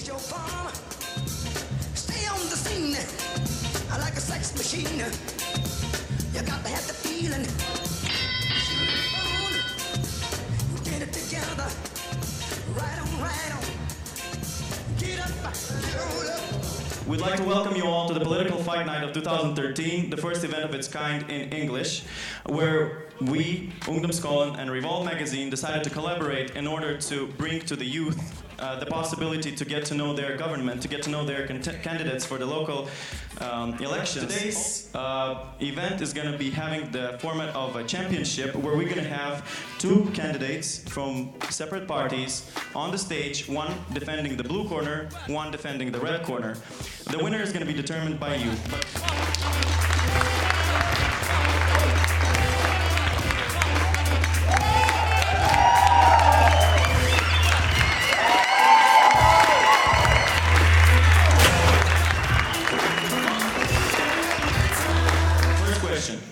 use your palm. Stay on the scene like a sex machine. You got to have the feeling. Get it together. Right on, right on. Get up, get up. We'd like to welcome you all to the Political Fight Night of 2013, the first event of its kind in English, where we, Ungdomsskolan and Revolt magazine, decided to collaborate in order to bring to the youth the possibility to get to know their government, to get to know their candidates for the local elections. Today's event is going to be having the format of a championship, where we're going to have two candidates from separate parties on the stage, one defending the blue corner, one defending the red corner. The winner is going to be determined by you.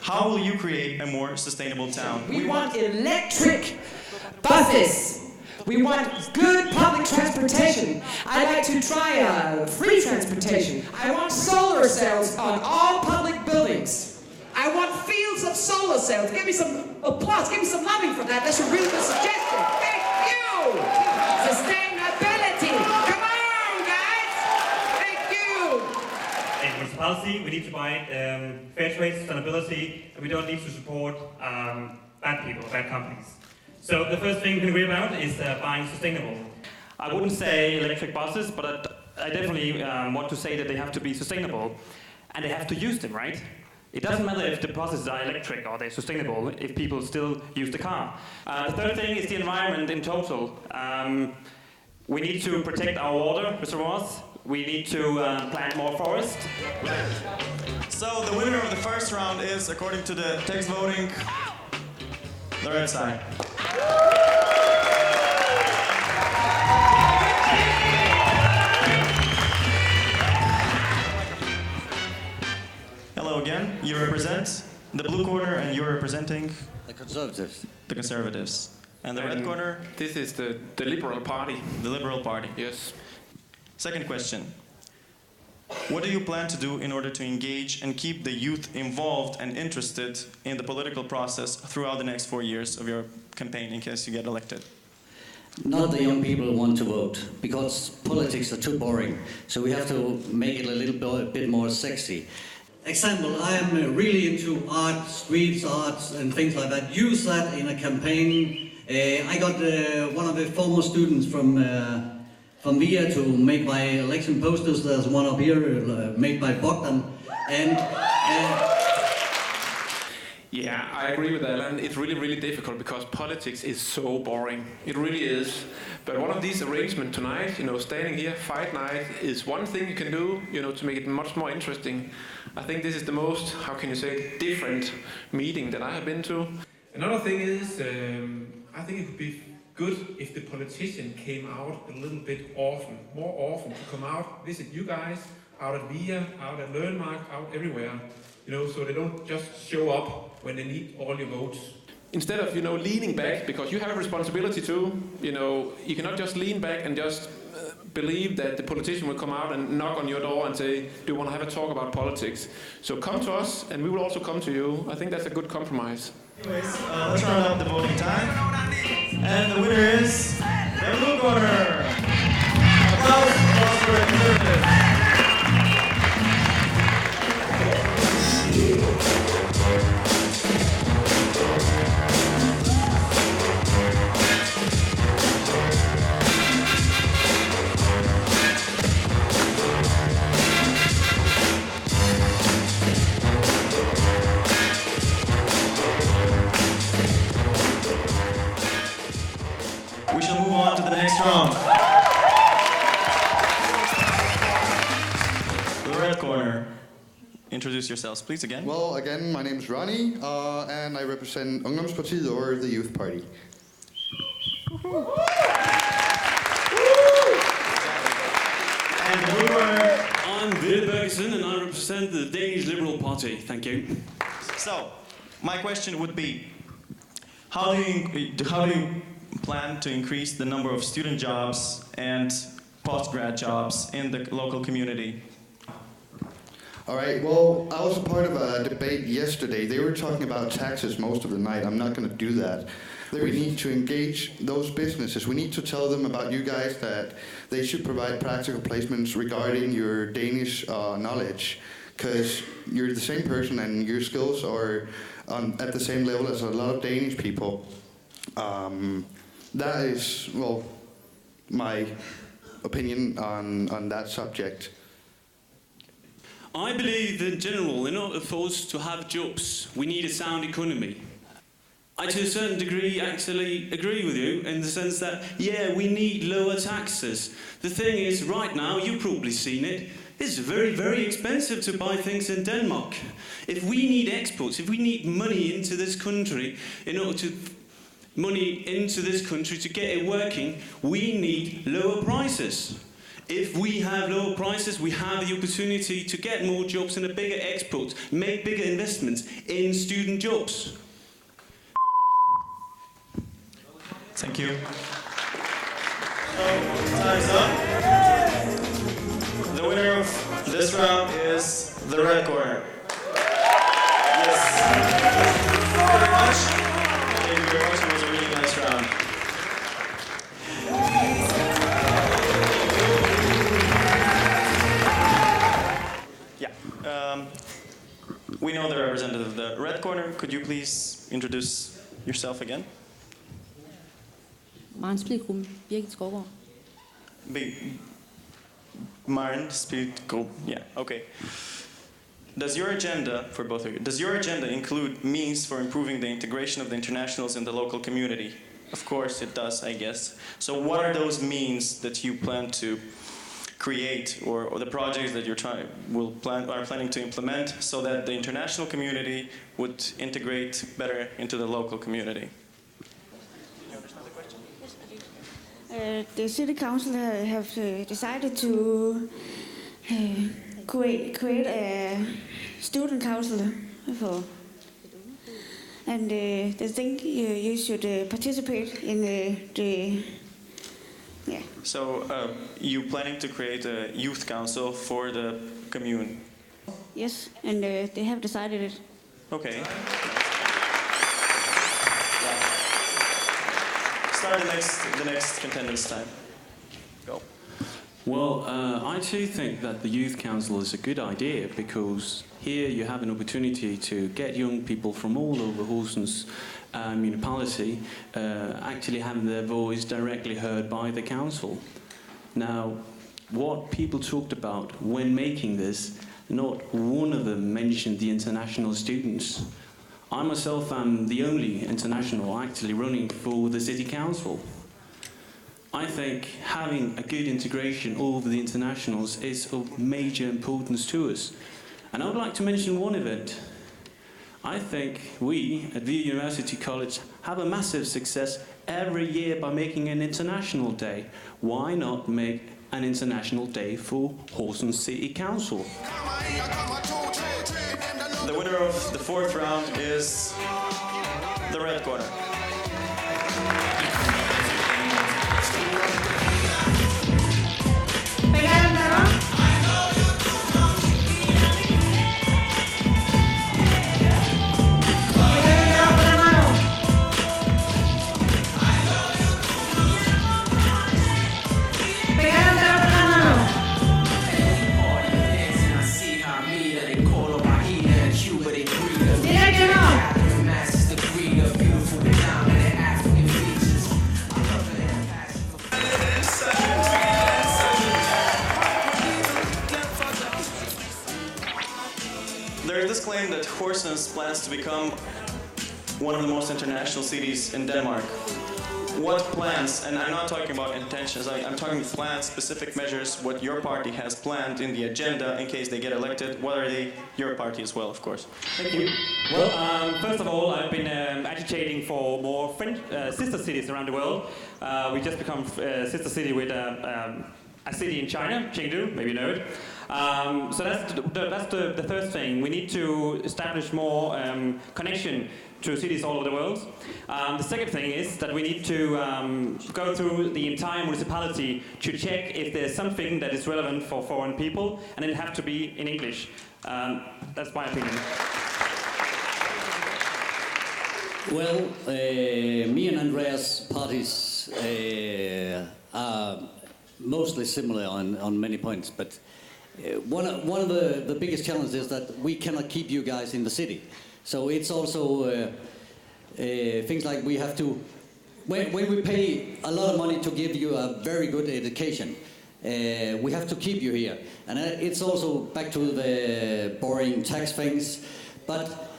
How will you create a more sustainable town? We want electric buses. We want good public transportation. I'd like to try free transportation. I want solar cells on all public buildings. I want fields of solar cells. Give me some applause. Give me some loving for that. That's a really good suggestion. Thank you. Sustainability. Come on, guys. Thank you. In municipality, we need to buy fair trade, sustainability, and we don't need to support bad people, bad companies. So the first thing we can agree about is buying sustainable. I wouldn't say electric buses, but I definitely want to say that they have to be sustainable, and they have to use them, right? It doesn't matter if the buses are electric or they're sustainable if people still use the car. The third thing is the environment in total. We need to protect our water reservoirs. We need to plant more forest. So the winner of the first round is, according to the text voting, the red side. Hello again. You represent the blue corner, and you're representing the Conservatives. The Conservatives. And the red corner? This is the Liberal Party. The Liberal Party. Yes. Second question. What do you plan to do in order to engage and keep the youth involved and interested in the political process throughout the next 4 years of your campaign in case you get elected? Not the young people want to vote, because politics are too boring. So we have to make it a little bit more sexy. Example, I am really into art, streets arts and things like that. Use that in a campaign. I got one of the former students from VIA to make my election posters. There's one up here made by Bogdan. Yeah, I agree with Alan. It's really, really difficult because politics is so boring. It really is. But one of these arrangements tonight, standing here, fight night, is one thing you can do, to make it much more interesting. I think this is the most, how can you say, different meeting that I have been to. Another thing is, I think it would be good if the politician came out a little bit more often to come out, visit you guys, out at VIA, out at Learnmark, out everywhere, so they don't just show up when they need all your votes. Instead of, leaning back, because you have a responsibility too, you cannot just lean back and just believe that the politician will come out and knock on your door and say, do you want to have a talk about politics? So come to us and we will also come to you. I think that's a good compromise. Anyways, let's round up the voting time. And the winner is the blue corner. Applause for the Conservatives. We shall move on to the next round. The red corner. Introduce yourselves, please, again. Well, again, my name is Ronnie, and I represent Ungdomspartiet, or the Youth Party. And the blue corner. I'm Ville Bergesen, and I represent the Danish Liberal Party. Thank you. So, my question would be, how do you plan to increase the number of student jobs and post-grad jobs in the local community? All right, well, I was a part of a debate yesterday. They were talking about taxes most of the night. I'm not going to do that. We need to engage those businesses. We need to tell them about you guys that they should provide practical placements regarding your Danish knowledge, because you're the same person and your skills are at the same level as a lot of Danish people. That is, well, my opinion on that subject. I believe in general, in order for us to have jobs, we need a sound economy. I, to a certain degree, actually agree with you in the sense that, yeah, we need lower taxes. The thing is, right now, you've probably seen it, it's very, very expensive to buy things in Denmark. If we need exports, if we need money into this country, in order to get it working, we need lower prices. If we have lower prices, we have the opportunity to get more jobs and a bigger export, make bigger investments in student jobs. Thank you. So, time's up. The winner of this round is the red corner. Yes. Thank you very much. Thank you very much. It was a really nice round. We know the representative of the red corner. Could you please introduce yourself again? Maren Splitgruppen, Birgit Skovgaard. Maren Splitgruppen, yeah, okay. Does your agenda, for both of you, does your agenda include means for improving the integration of the internationals in the local community? Of course it does, I guess. So what are those means that you plan to create, or the projects that you're planning to implement so that the international community would integrate better into the local community? The city council have decided to create a student council and they think you should participate in the. Yeah. So, you planning to create a youth council for the commune? Yes, and they have decided it. Okay. Start the next contenders' time. Go. Well, I too think that the Youth Council is a good idea because here you have an opportunity to get young people from all over Horsens municipality actually having their voice directly heard by the council. Now, what people talked about when making this, not one of them mentioned the international students. I myself am the only international actually running for the city council. I think having a good integration of the internationals is of major importance to us. And I would like to mention one event. I think we at VIA University College have a massive success every year by making an international day. Why not make an international day for Horsens City Council? The winner of the fourth round is the red corner. Claim that Horsens plans to become one of the most international cities in Denmark. What plans, and I'm not talking about intentions, I'm talking plans, specific measures, what your party has planned in the agenda in case they get elected. What are they? Your party as well, of course. Thank you. Well, first of all, I've been agitating for more sister cities around the world. We just become sister city with a city in China, Chengdu, maybe you know it. So that's the first thing. We need to establish more connection to cities all over the world. The second thing is that we need to go through the entire municipality to check if there's something that is relevant for foreign people, and it has to be in English. That's my opinion. Well, me and Andreas' parties are mostly similar on many points, but one of the biggest challenges is that we cannot keep you guys in the city. So it's also things like we have to, when we pay a lot of money to give you a very good education, we have to keep you here. And it's also back to the boring tax things, but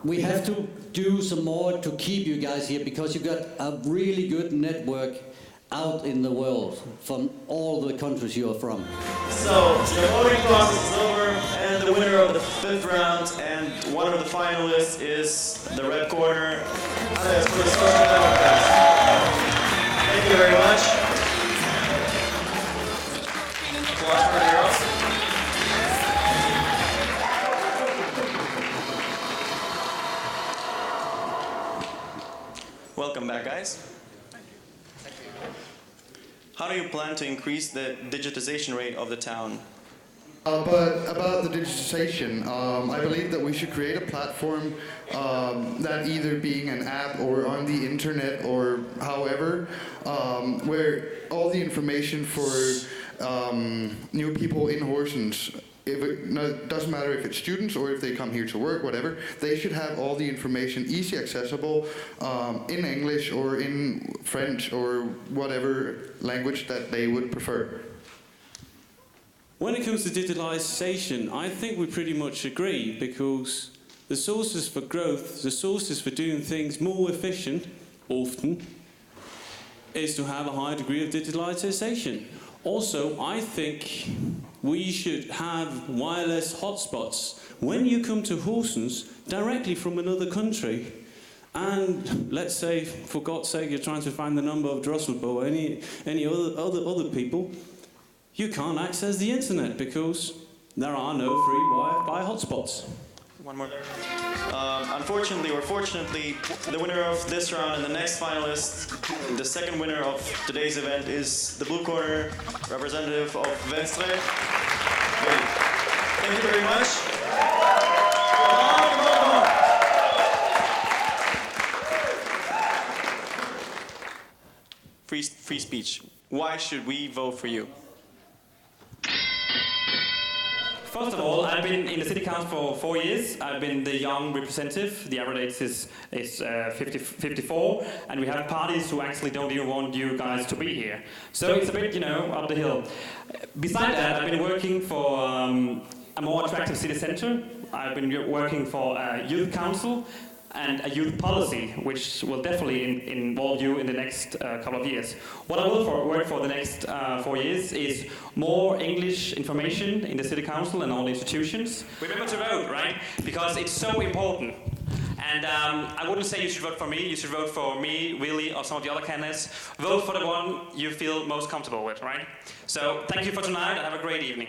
we have to do some more to keep you guys here because you got a really good network out in the world from all the countries you are from. So the voting process is over, and the winner of the 5th round and one of the finalists is the red corner. Thank you very much. Applause for the girls. Welcome back, guys. How do you plan to increase the digitization rate of the town? But about the digitization, I believe that we should create a platform that either being an app or on the internet or however, where all the information for new people in Horsens, it doesn't matter if it's students or if they come here to work, whatever, they should have all the information easy accessible in English or in French or whatever language that they would prefer. When it comes to digitalisation, I think we pretty much agree because the sources for growth, the sources for doing things more efficient, often, is to have a high degree of digitalisation. Also, I think we should have wireless hotspots when you come to Horsens directly from another country. And let's say, for God's sake, you're trying to find the number of Drosselbo or any other people, you can't access the internet because there are no free Wi-Fi hotspots. One more. Unfortunately or fortunately, the winner of this round and the next finalist, the second winner of today's event, is the blue corner representative of Venstre. Thank you very much. Come on. Free speech. Why should we vote for you? First of all, I've been in the city council for 4 years. I've been the young representative. The average age is 54, and we have parties who actually don't even want you guys to be here. So it's a bit, up the hill. Besides that, I've been working for a more attractive city centre. I've been working for a youth council and a youth policy, which will definitely involve you in the next couple of years. What I will work for the next 4 years is more English information in the city council and all the institutions. Remember to vote, right? Because it's so important. And I wouldn't say you should vote for me. You should vote for me, Willy, or some of the other candidates. Vote for the one you feel most comfortable with, right? So thank you for tonight, and have a great evening.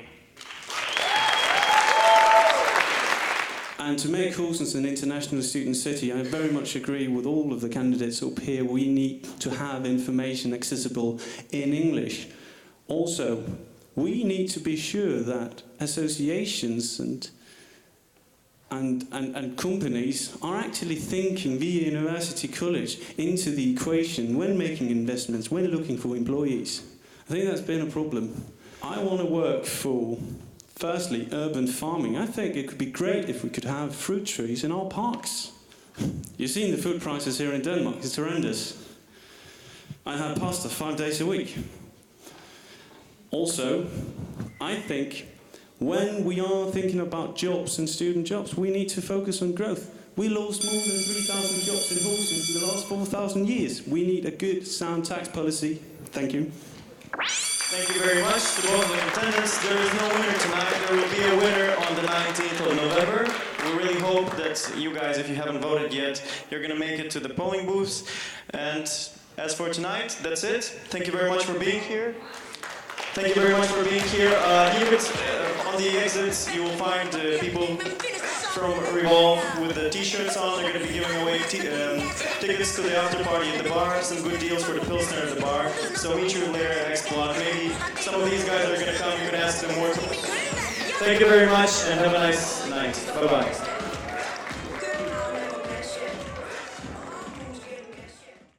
And to make Horsens an international student city, I very much agree with all of the candidates up here. We need to have information accessible in English. Also, we need to be sure that associations and companies are actually thinking via University College into the equation when making investments, when looking for employees. I think that's been a problem. I want to work for, firstly, urban farming. I think it could be great if we could have fruit trees in our parks. You've seen the food prices here in Denmark, it's horrendous. I have pasta 5 days a week. Also, I think when we are thinking about jobs and student jobs, we need to focus on growth. We lost more than 3,000 jobs in Horsens in the last 4,000 years. We need a good, sound tax policy. Thank you. Thank you very much to both of the attendants. There is no winner tonight. There will be a winner on the 19th of November. We really hope that you guys, if you haven't voted yet, you're going to make it to the polling booths. And as for tonight, that's it. Thank you very much for being here. Thank you very much for being here. On the exits, you will find people from Revolve with the t-shirts on. They're going to be giving away tickets to the after party at the bar, some good deals for the Pilsner at the bar. So meet you later at X Block. Maybe some of these guys are going to come, you can ask them more. Thank you very much and have a nice night. Bye-bye.